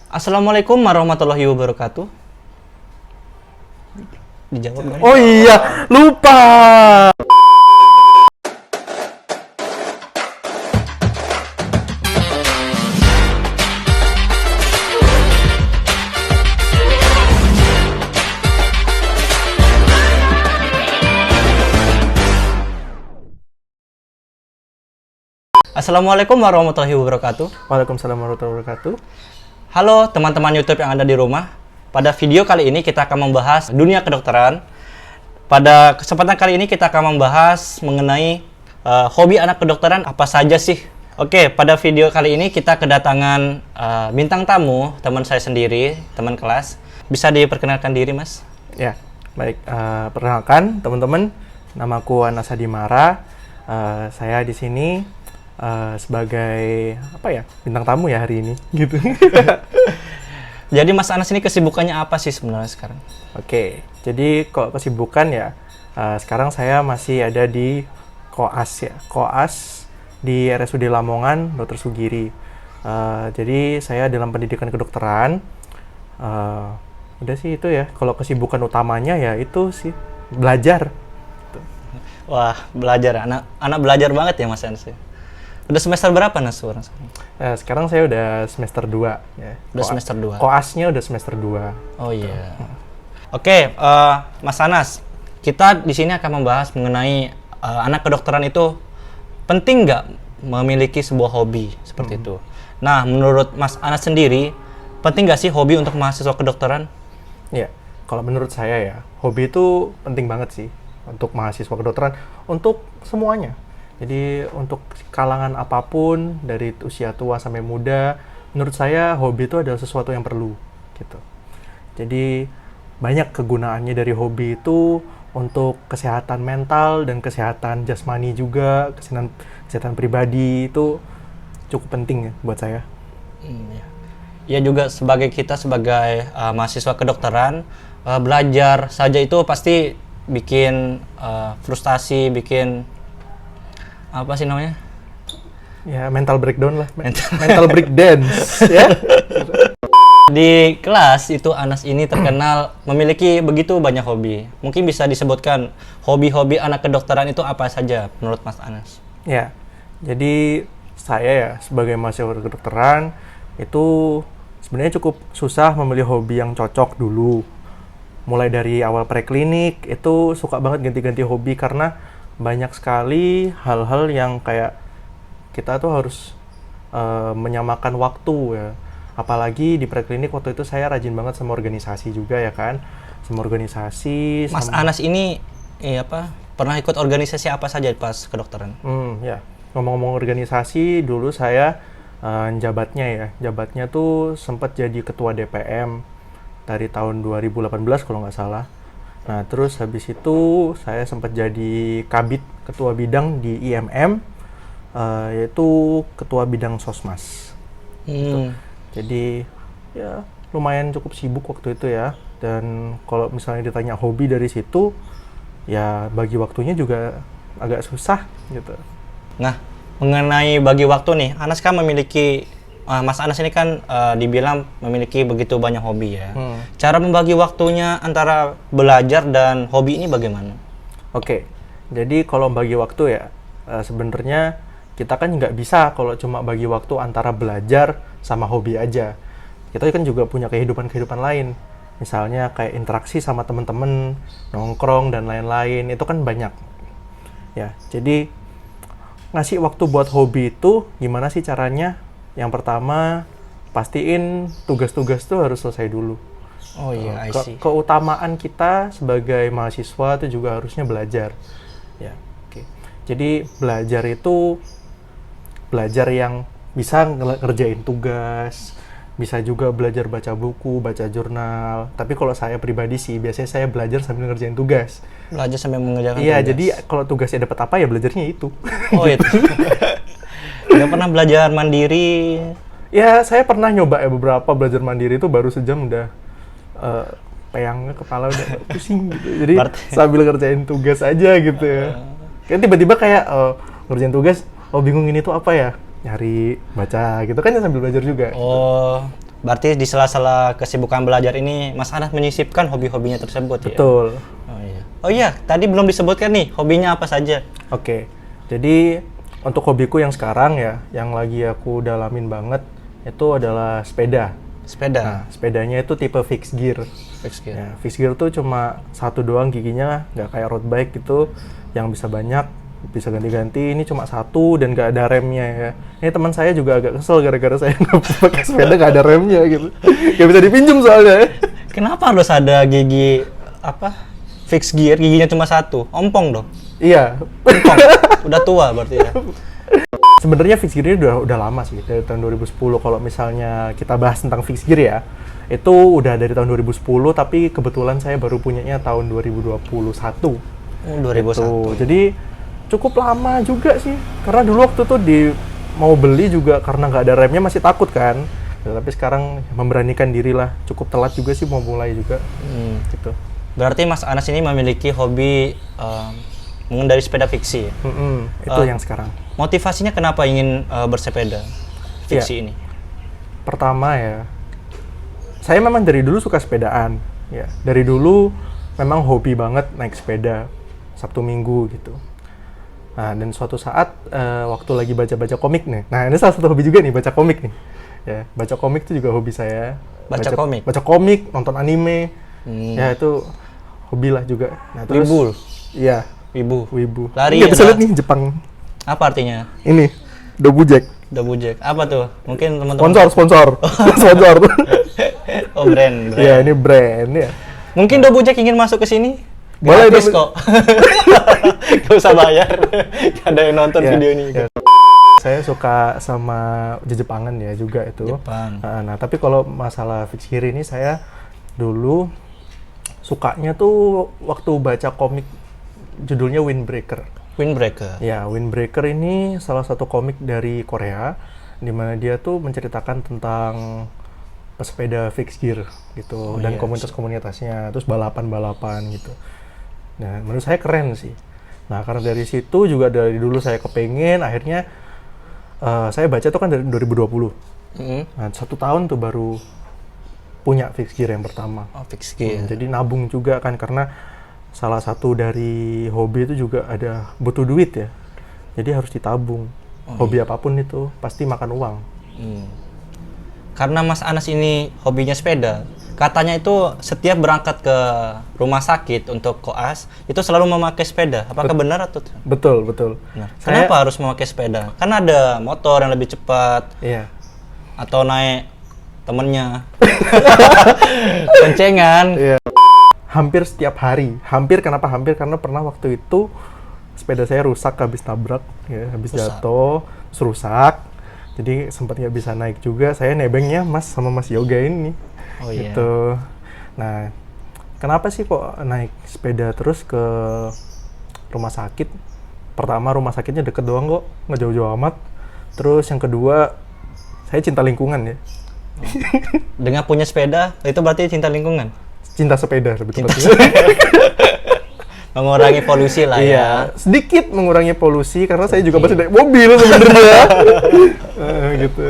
Assalamualaikum warahmatullahi wabarakatuh. Dijawab dong. Oh iya, lupa. Assalamualaikum warahmatullahi wabarakatuh. Waalaikumsalam warahmatullahi wabarakatuh. Halo teman-teman YouTube yang ada di rumah. Pada video kali ini kita akan membahas dunia kedokteran. Pada kesempatan kali ini kita akan membahas mengenai hobi anak kedokteran apa saja sih. Oke, pada video kali ini kita kedatangan bintang tamu, teman saya sendiri, teman kelas. Bisa diperkenalkan diri, Mas? Ya, baik. Perkenalkan teman-teman, namaku Anas Hadimara. Saya di sini sebagai bintang tamu ya hari ini, gitu. Jadi Mas Anas ini kesibukannya apa sih sebenarnya sekarang? Oke, jadi kalau kesibukan ya, sekarang saya masih ada di Koas ya, Koas di RSUD Lamongan, Dr. Sugiri. Jadi saya dalam pendidikan kedokteran. Udah sih itu ya. Kalau kesibukan utamanya ya itu sih belajar. Wah, belajar. Anak belajar banget ya Mas Anas. Udah semester berapa Nas sekarang? Sekarang saya udah semester 2 ya. Udah semester 2. Koasnya udah semester 2. Oh iya. Oke, Mas Anas, kita di sini akan membahas mengenai anak kedokteran itu penting nggak memiliki sebuah hobi seperti itu. Nah, menurut Mas Anas sendiri, penting nggak sih hobi untuk mahasiswa kedokteran? Ya, kalau menurut saya ya, hobi itu penting banget sih untuk mahasiswa kedokteran, untuk semuanya. Jadi untuk kalangan apapun, dari usia tua sampai muda, menurut saya hobi itu adalah sesuatu yang perlu, gitu. Jadi banyak kegunaannya dari hobi itu untuk kesehatan mental dan kesehatan jasmani juga, kesehatan pribadi itu cukup penting ya buat saya. Ya juga kita sebagai mahasiswa kedokteran, belajar saja itu pasti bikin frustasi, bikin apa sih namanya? Ya, mental breakdown lah. Mental breakdance, ya. Di kelas itu Anas ini terkenal memiliki begitu banyak hobi. Mungkin bisa disebutkan hobi-hobi anak kedokteran itu apa saja menurut Mas Anas? Ya, jadi saya ya sebagai mahasiswa kedokteran itu sebenarnya cukup susah memilih hobi yang cocok dulu. Mulai dari awal preklinik itu suka banget ganti-ganti hobi karena banyak sekali hal-hal yang kayak kita tuh harus menyamakan waktu ya. Apalagi di preklinik waktu itu saya rajin banget sama organisasi juga ya kan. Sama organisasi. Mas Anas ini pernah ikut organisasi apa saja pas kedokteran? Ya. Ngomong-ngomong organisasi, dulu saya jabatnya tuh sempat jadi ketua DPM dari tahun 2018 kalau nggak salah. Nah, terus habis itu saya sempat jadi kabid ketua bidang di IMM, yaitu ketua bidang sosmas. Gitu. Jadi ya lumayan cukup sibuk waktu itu ya. Dan kalau misalnya ditanya hobi dari situ, ya bagi waktunya juga agak susah gitu. Nah, mengenai bagi waktu nih, Anas kan memiliki Mas Anas ini kan dibilang memiliki begitu banyak hobi ya. Cara membagi waktunya antara belajar dan hobi ini bagaimana? Oke, jadi kalau bagi waktu ya, sebenarnya kita kan nggak bisa kalau cuma bagi waktu antara belajar sama hobi aja. Kita kan juga punya kehidupan lain. Misalnya kayak interaksi sama teman-teman, nongkrong dan lain-lain, itu kan banyak. Ya, jadi ngasih waktu buat hobi itu gimana sih caranya? Yang pertama, pastiin tugas-tugas tuh harus selesai dulu. Oh iya, I see. Keutamaan kita sebagai mahasiswa itu juga harusnya belajar. Ya, oke. Jadi belajar itu belajar yang bisa ngerjain tugas, bisa juga belajar baca buku, baca jurnal. Tapi kalau saya pribadi sih, biasanya saya belajar sambil ngerjain tugas. Belajar sambil mengerjakan tugas? Iya, jadi kalau tugasnya dapat apa ya belajarnya itu. Oh itu. Nggak pernah belajar mandiri? Ya, saya pernah nyoba ya beberapa belajar mandiri itu baru sejam udah peyangnya kepala udah pusing gitu. Jadi sambil ngerjain tugas aja gitu ya. Kayak tiba-tiba kayak ngerjain tugas, bingung ini tuh apa ya? Nyari, baca gitu kan ya sambil belajar juga. Oh, Berarti di sela-sela kesibukan belajar ini Mas Anas menyisipkan hobi-hobinya tersebut ya? Betul. Oh iya, tadi belum disebutkan nih hobinya apa saja. Oke, jadi untuk hobiku yang sekarang ya, yang lagi aku dalamin banget, itu adalah sepeda. Sepeda. Nah, sepedanya itu tipe fixed gear. Fixed gear. Ya, fixed gear tuh cuma satu doang giginya, nggak kayak road bike gitu, yang bisa banyak, bisa ganti-ganti. Ini cuma satu dan nggak ada remnya ya. Ini teman saya juga agak kesel gara-gara saya nggak pakai sepeda nggak ada remnya gitu. Nggak bisa dipinjam soalnya. Kenapa harus ada gigi fixed gear? Giginya cuma satu, ompong dong. Iya. Ompong. Udah tua berarti ya. Sebenarnya fixed gear ini udah lama sih, dari tahun 2010. Kalau misalnya kita bahas tentang fixed gear ya, itu udah dari tahun 2010, tapi kebetulan saya baru punyanya tahun 2021. Oh, 2001. Jadi cukup lama juga sih, karena dulu waktu itu mau beli juga karena nggak ada remnya masih takut kan. Ya, tapi sekarang memberanikan diri lah, cukup telat juga sih mau mulai juga. Gitu. Berarti Mas Anas ini memiliki hobi mengendarai sepeda fiksi ya? Itu yang sekarang. Motivasinya kenapa ingin bersepeda fiksi ini? Pertama ya, saya memang dari dulu suka sepedaan. Ya, dari dulu memang hobi banget naik sepeda Sabtu Minggu gitu. Nah, dan suatu saat waktu lagi baca-baca komik nih. Nah, ini salah satu hobi juga nih, baca komik nih. Ya, baca komik itu juga hobi saya. Baca komik? Baca komik, nonton anime. Ya, itu hobi lah juga. Nah, terus Wibu? Iya. Wibu. Lari ya, bisa lihat nih Jepang. Apa artinya? Ini, Dobujack. Dobujack. Apa tuh? Mungkin teman-teman Sponsor. Sponsor. Oh, brand. Iya, ini brand ya. Mungkin Dobujack ingin masuk ke sini? Boleh gratis kok. Gak usah bayar. Gak ada yang nonton Ya, video ini. ya. Saya suka sama Jepangan ya juga itu. Jepang. Nah, tapi kalau masalah fixed gear ini saya dulu sukanya tuh waktu baca komik judulnya Windbreaker. Windbreaker. Ya, Windbreaker ini salah satu komik dari Korea di mana dia tuh menceritakan tentang pesepeda fixed gear gitu dan komunitas-komunitasnya, terus balapan-balapan gitu. Nah, menurut saya keren sih. Nah, karena dari situ juga dari dulu saya kepengen, akhirnya saya baca tuh kan dari 2020. Nah, 1 tahun tuh baru punya fixed gear yang pertama. Oh, fixed gear. Jadi nabung juga kan, karena salah satu dari hobi itu juga ada butuh duit ya. Jadi harus ditabung. Hobi apapun itu pasti makan uang. Karena Mas Anas ini hobinya sepeda, katanya itu setiap berangkat ke rumah sakit untuk koas itu selalu memakai sepeda. Apakah benar atau tidak? Betul. Benar. Kenapa harus memakai sepeda? Kan ada motor yang lebih cepat. Iya. Atau naik temennya. Kencengan. Iya. Hampir setiap hari. Kenapa hampir? Karena pernah waktu itu sepeda saya rusak habis tabrak, ya, habis jatuh, terus rusak. Jadi sempat nggak bisa naik juga. Saya nebengnya sama Mas Yoga ini. Oh iya. Gitu. Nah, kenapa sih kok naik sepeda terus ke rumah sakit? Pertama, rumah sakitnya deket doang kok, nggak jauh-jauh amat. Terus yang kedua, saya cinta lingkungan ya. Dengan punya sepeda, itu berarti cinta lingkungan? Cinta sepeda lebih tepatnya. Mengurangi polusi lah Iya, ya. sedikit mengurangi polusi karena saya juga masih naik mobil sebenarnya. Gitu.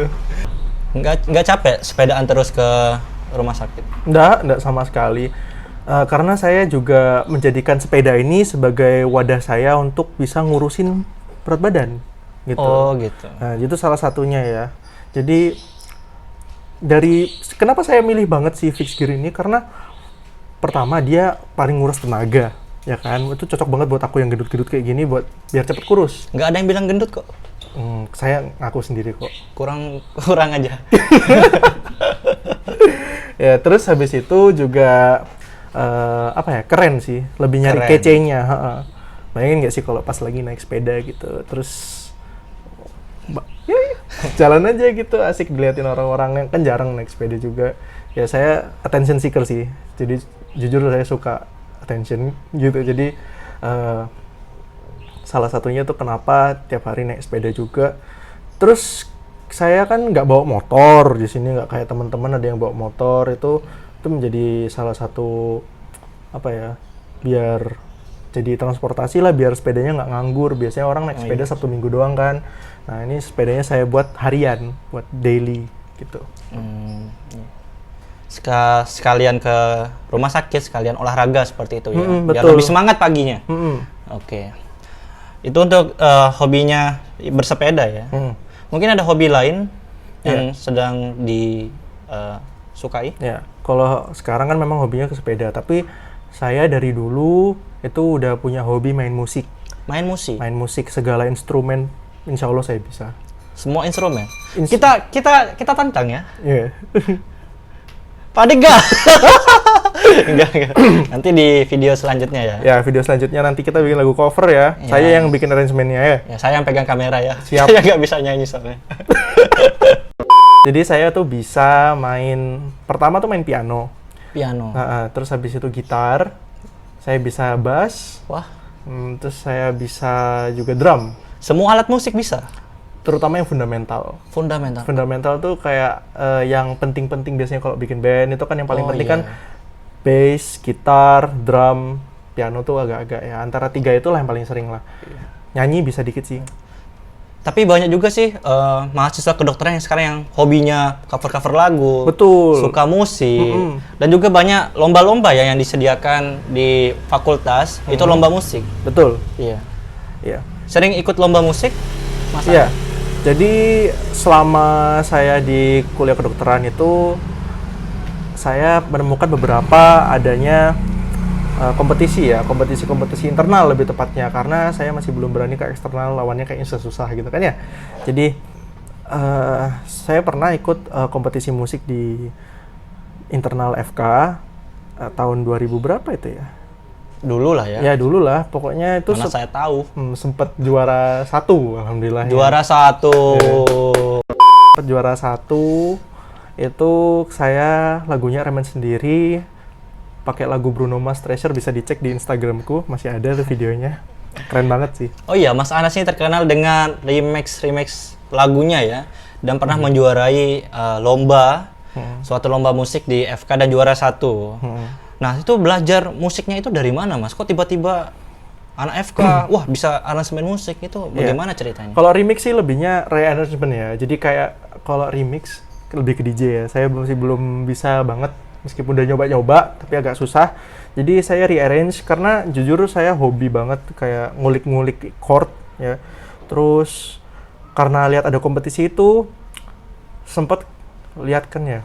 Nggak capek sepedaan terus ke rumah sakit? Nggak sama sekali. Karena saya juga menjadikan sepeda ini sebagai wadah saya untuk bisa ngurusin berat badan. Gitu. Oh gitu. Nah, itu salah satunya ya. Jadi kenapa saya milih banget si fixed gear ini? Karena pertama dia paling nguras tenaga. Ya kan, itu cocok banget buat aku yang gendut-gendut kayak gini, biar cepet kurus. Nggak ada yang bilang gendut kok. Saya ngaku sendiri kok. Kurang aja. Ya, terus habis itu juga keren sih, lebih nyari Keren. kecenya. Bayangin nggak sih kalau pas lagi naik sepeda gitu, terus jalan aja gitu, asik diliatin orang-orang yang kan jarang naik sepeda juga. Ya saya attention seeker sih, jadi jujur saya suka attention gitu. Jadi salah satunya tuh kenapa tiap hari naik sepeda juga. Terus saya kan nggak bawa motor di sini, nggak kayak teman-teman ada yang bawa motor. Itu menjadi salah satu biar jadi transportasi lah, biar sepedanya nggak nganggur. Biasanya orang naik sepeda Sabtu Minggu doang kan. Nah, ini sepedanya saya buat harian, buat daily gitu. Sekalian ke rumah sakit, sekalian olahraga seperti itu ya. Biar betul. lebih semangat paginya. Oke. Itu untuk hobinya bersepeda ya. Mungkin ada hobi lain yang sedang disukai? Ya, kalau sekarang kan memang hobinya ke sepeda, tapi saya dari dulu itu udah punya hobi main musik. Main musik? Main musik, segala instrumen, insya Allah saya bisa. Semua instrumen? Kita tantang ya? Iya. Padega. Enggak. Nanti di video selanjutnya ya. Ya, video selanjutnya nanti kita bikin lagu cover ya. Saya yang bikin arrangementnya ya. Ya, saya yang pegang kamera ya. Siap. Saya nggak bisa nyanyi soalnya. Jadi saya tuh bisa main, pertama tuh main piano. Piano. Terus habis itu gitar. Saya bisa bass. Wah. Terus saya bisa juga drum. Semua alat musik bisa? Terutama yang fundamental. Fundamental. Fundamental tuh kayak yang penting-penting biasanya kalau bikin band itu kan yang paling penting iya. kan bass, gitar, drum, piano tuh agak-agak ya. Antara tiga itulah yang paling sering lah. Nyanyi bisa dikit sih. Tapi banyak juga sih mahasiswa kedokteran yang sekarang yang hobinya cover-cover lagu. Betul. Suka musik. Dan juga banyak lomba-lomba ya yang disediakan di fakultas. Itu lomba musik. Betul. Iya. Iya. Sering ikut lomba musik? Mas Iya. Jadi selama saya di kuliah kedokteran itu saya menemukan beberapa adanya kompetisi kompetisi internal lebih tepatnya, karena saya masih belum berani ke eksternal, lawannya kayaknya susah gitu kan ya. Jadi saya pernah ikut kompetisi musik di internal FK tahun 2000 berapa itu ya? Dulu lah ya. Ya dulu lah, pokoknya itu Mana saya tahu. sempet juara 1, alhamdulillah. Juara 1. Sempet juara 1, itu saya lagunya aransemen sendiri, pakai lagu Bruno Mars Treasure, bisa dicek di Instagramku, masih ada tuh videonya. Keren banget sih. Oh iya, Mas Anas ini terkenal dengan remix lagunya ya, dan pernah menjuarai suatu lomba musik di FK dan juara 1. Nah, itu belajar musiknya itu dari mana, Mas? Kok tiba-tiba anak FK, wah bisa aransemen musik, itu bagaimana ceritanya? Kalau remix sih lebihnya re-arrangement ya, jadi kayak kalau remix lebih ke DJ ya, saya masih belum bisa banget, meskipun udah nyoba-nyoba, tapi agak susah. Jadi saya rearrange karena jujur saya hobi banget kayak ngulik-ngulik chord ya. Terus karena lihat ada kompetisi itu, sempet lihat kan ya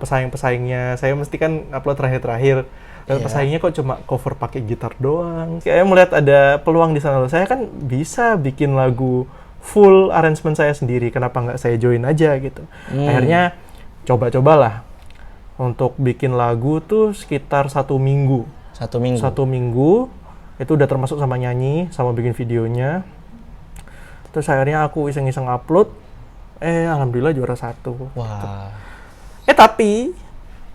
pesaing-pesaingnya, saya mesti kan upload terakhir-terakhir. Dan pesaingnya kok cuma cover pakai gitar doang. Saya melihat ada peluang di sana loh. Saya kan bisa bikin lagu full arrangement saya sendiri, kenapa nggak saya join aja gitu. Akhirnya coba-cobalah untuk bikin lagu tuh sekitar 1 minggu. 1 minggu? 1 minggu, itu udah termasuk sama nyanyi, sama bikin videonya. Terus akhirnya aku iseng-iseng upload, alhamdulillah juara 1. Wah. Tapi,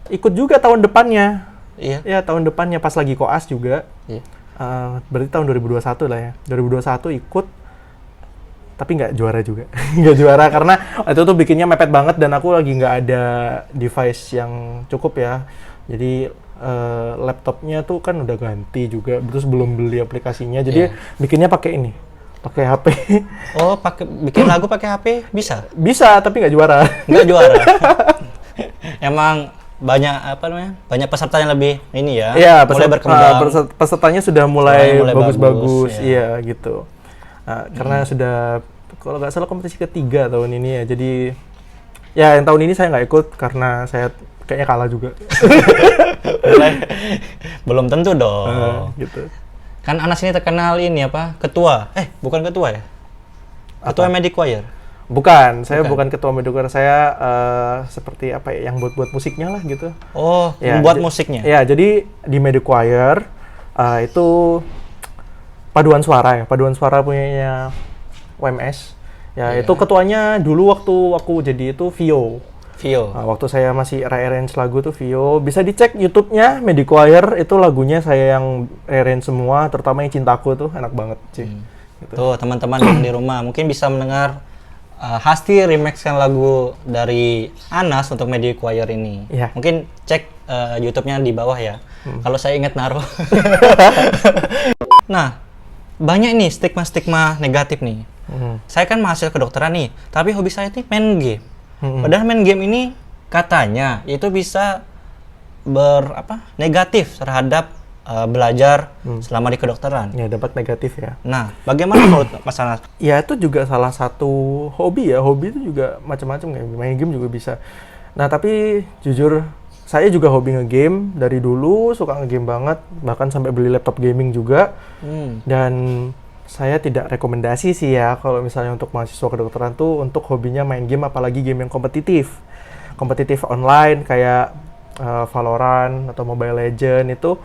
ikut juga tahun depannya. Iya? Ya, tahun depannya pas lagi koas juga. Iya. Berarti tahun 2021 lah ya. 2021 ikut, tapi nggak juara juga. Nggak juara karena itu tuh bikinnya mepet banget dan aku lagi nggak ada device yang cukup ya. Jadi laptopnya tuh kan udah ganti juga, terus belum beli aplikasinya. Jadi bikinnya pakai ini, pakai HP. Oh, bikin lagu pakai HP bisa? Bisa, tapi nggak juara. Nggak juara. Emang banyak peserta yang lebih ini ya, Iya, mulai berkembang. Pesertanya sudah mulai bagus-bagus, bagus, iya gitu. Karena sudah, kalau nggak salah kompetisi ketiga tahun ini ya, jadi ya yang tahun ini saya nggak ikut karena saya kayaknya kalah juga. Belum tentu dong. Gitu. Kan Anas ini terkenal ini ketua, bukan ketua ya? Ketua Medic Choir. Bukan, saya bukan ketua Medic Choir, saya seperti yang buat musiknya lah gitu. Oh, ya, membuat musiknya? Ya, jadi di Medic Choir itu paduan suara punyanya WMS. Ya, itu ketuanya dulu waktu aku jadi itu Vio. Waktu saya masih rearrange lagu tuh Vio. Bisa dicek YouTube-nya Medic Choir, itu lagunya saya yang rearrange semua, terutama yang Cintaku tuh enak banget sih. Gitu. Tuh, teman-teman yang di rumah mungkin bisa mendengar Hasti remixkan lagu dari Anas untuk Medic Choir ini. Yeah. Mungkin cek YouTube-nya di bawah ya. Kalau saya ingat naruh. Nah, banyak nih stigma-stigma negatif nih. Saya kan mahasiswa kedokteran nih, tapi hobi saya nih main game. Padahal main game ini katanya itu bisa negatif terhadap belajar selama di kedokteran. Ya, dampak negatif ya. Nah, bagaimana menurut Mas Anas? Ya, itu juga salah satu hobi ya. Hobi itu juga macam-macam kayak main game juga bisa. Nah, tapi jujur saya juga hobi nge-game dari dulu, suka nge-game banget, bahkan sampai beli laptop gaming juga. Dan saya tidak rekomendasi sih ya kalau misalnya untuk mahasiswa kedokteran tuh untuk hobinya main game, apalagi game yang kompetitif. Kompetitif online kayak Valorant atau Mobile Legends itu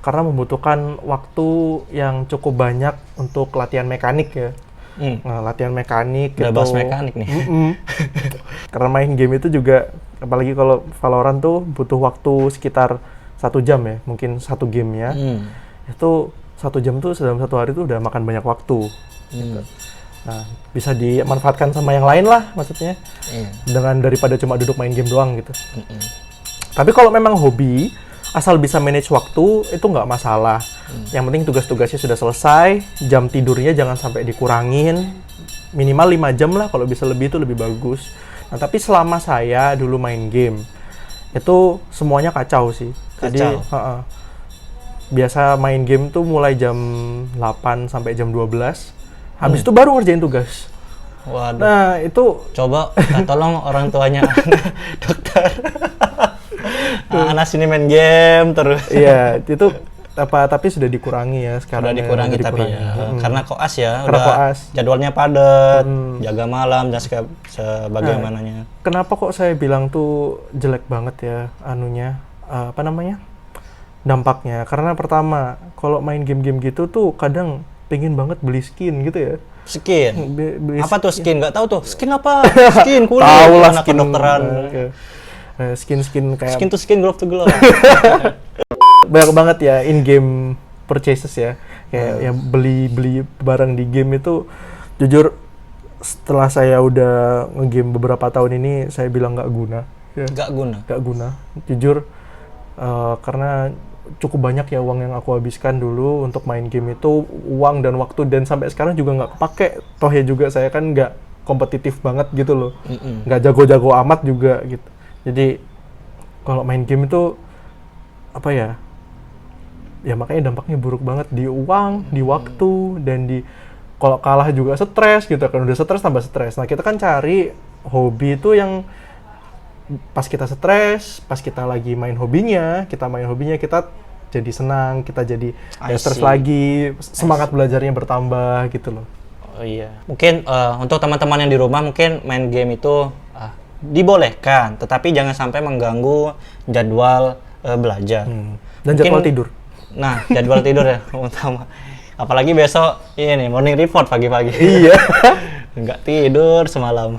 karena membutuhkan waktu yang cukup banyak untuk latihan mekanik ya. Nah, latihan mekanik Udah gitu. bahas mekanik nih. Karena main game itu juga, apalagi kalau Valorant tuh butuh waktu sekitar 1 jam ya, mungkin satu game ya. Itu 1 jam tuh dalam 1 hari tuh udah makan banyak waktu. Gitu. Nah, bisa dimanfaatkan sama yang lain lah maksudnya. Dengan daripada cuma duduk main game doang gitu. Tapi kalau memang hobi, asal bisa manage waktu, itu nggak masalah. Yang penting tugas-tugasnya sudah selesai, jam tidurnya jangan sampai dikurangin. Minimal 5 jam lah, kalau bisa lebih itu lebih bagus. Nah, tapi selama saya dulu main game, itu semuanya kacau sih. Jadi, biasa main game tuh mulai jam 8 sampai jam 12. Habis itu baru ngerjain tugas. Waduh. Nah, itu Coba tolong orang tuanya dokter. Anak sini main game terus. iya, itu tapi sudah dikurangi ya sekarang. Sudah dikurangi tapi ya. Karena koas ya, Karena udah koas. jadwalnya padat, jaga malam dan sebagaimananya. Kenapa kok saya bilang tuh jelek banget ya anunya, dampaknya? Karena pertama, kalau main game-game gitu tuh kadang pengen banget beli skin gitu ya. Skin? Beli Apa tuh skin? Nggak tahu tuh. Skin apa? Skin kulit. Tahu lah anak skin kedokteran. Skin kayak Skin to skin, glove to glove. banyak banget ya in-game purchases ya. Kayak yang beli barang di game itu, jujur setelah saya udah nge-game beberapa tahun ini, saya bilang nggak guna. Ya. Nggak guna. Jujur, karena cukup banyak ya uang yang aku habiskan dulu untuk main game itu, uang dan waktu, dan sampai sekarang juga nggak kepake. Toh ya juga saya kan nggak kompetitif banget gitu loh. Nggak jago-jago amat juga gitu. Jadi kalau main game itu apa ya? Ya makanya dampaknya buruk banget di uang, di waktu, dan di kalau kalah juga stres gitu kan. Udah stres tambah stres. Nah, kita kan cari hobi itu yang pas kita stres, pas kita lagi main hobinya, kita jadi senang, kita jadi stres lagi, semangat belajarnya bertambah gitu loh. Oh iya. Mungkin untuk teman-teman yang di rumah mungkin main game itu dibolehkan, tetapi jangan sampai mengganggu jadwal belajar. Dan jadwal tidur. Nah, jadwal tidur ya utama. Apalagi besok ini morning report pagi-pagi. Iya. Nggak tidur semalam.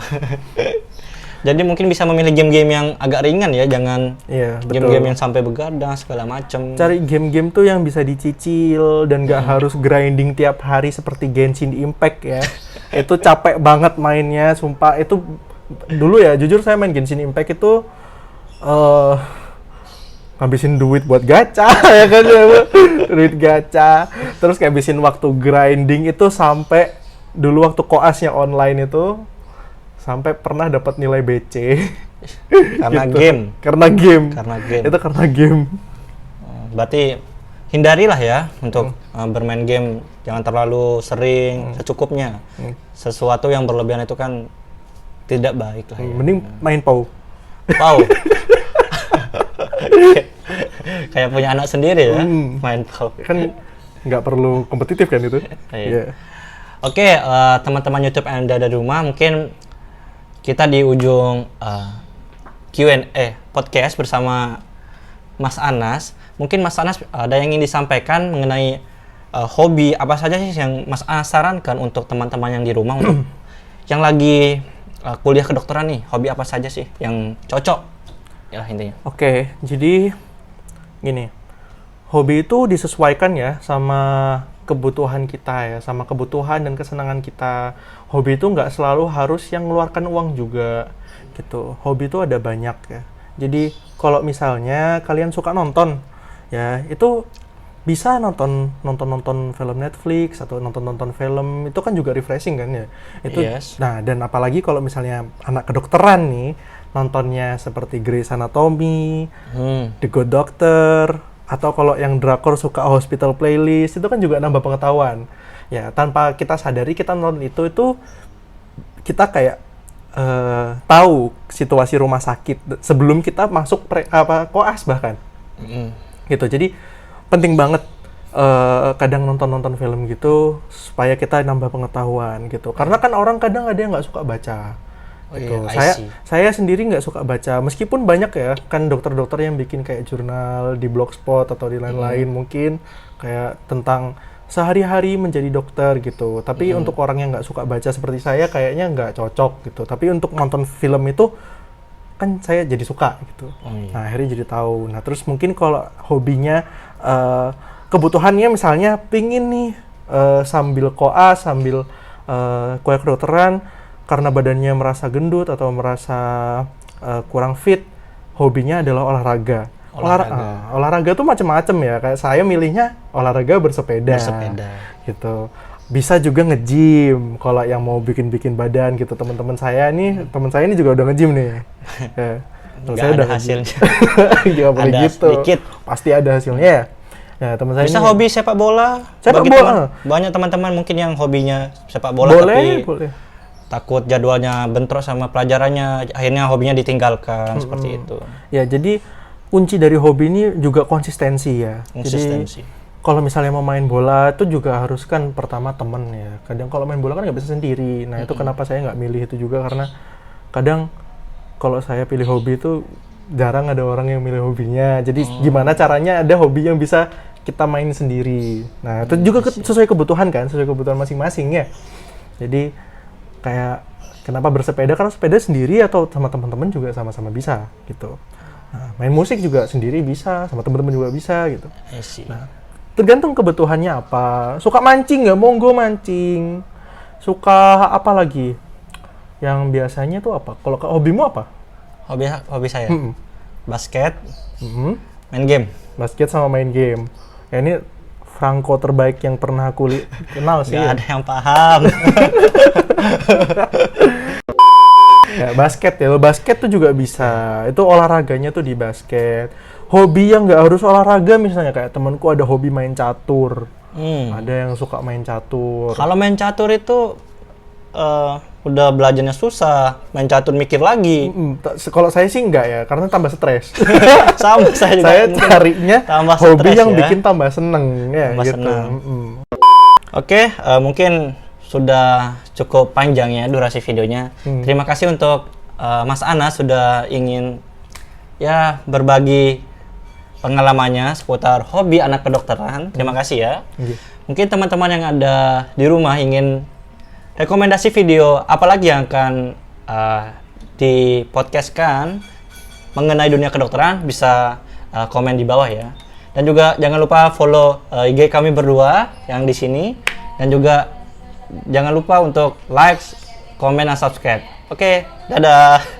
Jadi mungkin bisa memilih game-game yang agak ringan ya, jangan game-game yang sampai begadang segala macam. Cari game-game tuh yang bisa dicicil dan nggak harus grinding tiap hari seperti Genshin Impact ya. Itu capek banget mainnya, sumpah. Itu dulu ya, jujur saya main Genshin Impact itu ngabisin duit buat gacha ya kan ya, duit gacha, terus ngabisin waktu grinding itu sampai dulu waktu koasnya online itu sampai pernah dapat nilai BC karena gitu. game. Karena game. Itu karena game. Berarti hindarilah ya untuk bermain game, jangan terlalu sering, secukupnya. Sesuatu yang berlebihan itu kan tidak baik lah ya. Mending main PAU. PAU. Kayak punya anak sendiri ya, main PAU. Kan nggak perlu kompetitif kan itu. Yeah. Oke, teman-teman YouTube yang ada di rumah, mungkin kita di ujung Q&A podcast bersama Mas Anas. Mungkin Mas Anas ada yang ingin disampaikan mengenai hobi apa saja sih yang Mas Anas sarankan untuk teman-teman yang di rumah untuk yang lagi kuliah kedokteran nih, hobi apa saja sih yang cocok ya intinya. Oke, jadi gini, hobi itu disesuaikan ya sama kebutuhan kita ya, sama kebutuhan dan kesenangan kita. Hobi itu nggak selalu harus yang mengeluarkan uang juga gitu. Hobi itu ada banyak ya. Jadi kalau misalnya kalian suka nonton ya, itu bisa nonton film Netflix atau nonton film itu kan juga refreshing kan ya. Itu Yes. nah, dan apalagi kalau misalnya anak kedokteran nih nontonnya seperti Grey's Anatomy, The Good Doctor, atau kalau yang drakor suka Hospital Playlist, itu kan juga nambah pengetahuan. Ya, tanpa kita sadari kita nonton itu kita kayak tahu situasi rumah sakit sebelum kita masuk koas bahkan. Gitu. Jadi penting banget kadang nonton film gitu supaya kita nambah pengetahuan gitu. Karena kan orang kadang ada yang nggak suka baca. Gitu. Saya sendiri nggak suka baca, meskipun banyak ya kan dokter-dokter yang bikin kayak jurnal di Blogspot atau di lain-lain mungkin kayak tentang sehari-hari menjadi dokter gitu. Tapi untuk orang yang nggak suka baca seperti saya kayaknya nggak cocok gitu. Tapi untuk nonton film itu kan saya jadi suka gitu. Nah, akhirnya jadi tahu. Nah, terus mungkin kalau hobinya kebutuhannya misalnya pingin nih sambil koas, sambil kuliah kedokteran karena badannya merasa gendut atau merasa kurang fit, hobinya adalah olahraga. Olahraga tuh macam-macam ya. Kayak saya milihnya olahraga bersepeda. Gitu. Bisa juga nge-gym kalau yang mau bikin badan gitu. Teman saya ini juga udah nge-gym nih. Saya udah hasilnya. Gak boleh ada gitu. sedikit. Pasti ada hasilnya. Ya, teman saya bisa ini hobi sepak bola. Banyak teman-teman mungkin yang hobinya sepak bola tapi takut jadwalnya bentrok sama pelajarannya, akhirnya hobinya ditinggalkan seperti itu. Ya, jadi kunci dari hobi ini juga konsistensi ya. Jadi kalau misalnya mau main bola itu juga harus kan pertama temen ya. Kadang kalau main bola kan nggak bisa sendiri. Nah itu kenapa saya nggak milih itu juga, karena kadang kalau saya pilih hobi itu jarang ada orang yang milih hobinya. Jadi gimana caranya ada hobi yang bisa kita main sendiri. Nah itu juga sesuai kebutuhan kan, sesuai kebutuhan masing-masing ya. Jadi kayak kenapa bersepeda, karena sepeda sendiri atau sama teman-teman juga sama-sama bisa gitu. Nah, main musik juga sendiri bisa, sama teman-teman juga bisa gitu. Nah, tergantung kebutuhannya apa. Suka mancing nggak? Monggo mancing. Suka apa lagi? Yang biasanya tuh apa? Kalau hobimu apa? Hobi saya basket, main game. Basket sama main game. Ya, ini Franco terbaik yang pernah aku kenal sih. Gak ada yang paham. Ya, basket tuh juga bisa. Itu olahraganya tuh di basket. Hobi yang nggak harus olahraga, misalnya kayak temanku ada hobi main catur. Ada yang suka main catur. Kalau main catur itu udah belajarnya susah, main catur mikir lagi. Kalau saya sih enggak ya, karena tambah stres. Sama saya juga. Saya carinya hobi yang bikin tambah seneng ya, tambah gitu. Oke, mungkin sudah cukup panjang ya durasi videonya. Terima kasih untuk Mas Anas sudah ingin ya berbagi pengalamannya seputar hobi anak kedokteran. Terima kasih ya. Mungkin teman-teman yang ada di rumah ingin rekomendasi video apalagi yang akan dipodcastkan mengenai dunia kedokteran, bisa komen di bawah ya. Dan juga jangan lupa follow IG kami berdua yang di sini, dan juga jangan lupa untuk like, komen, dan subscribe. Oke, dadah.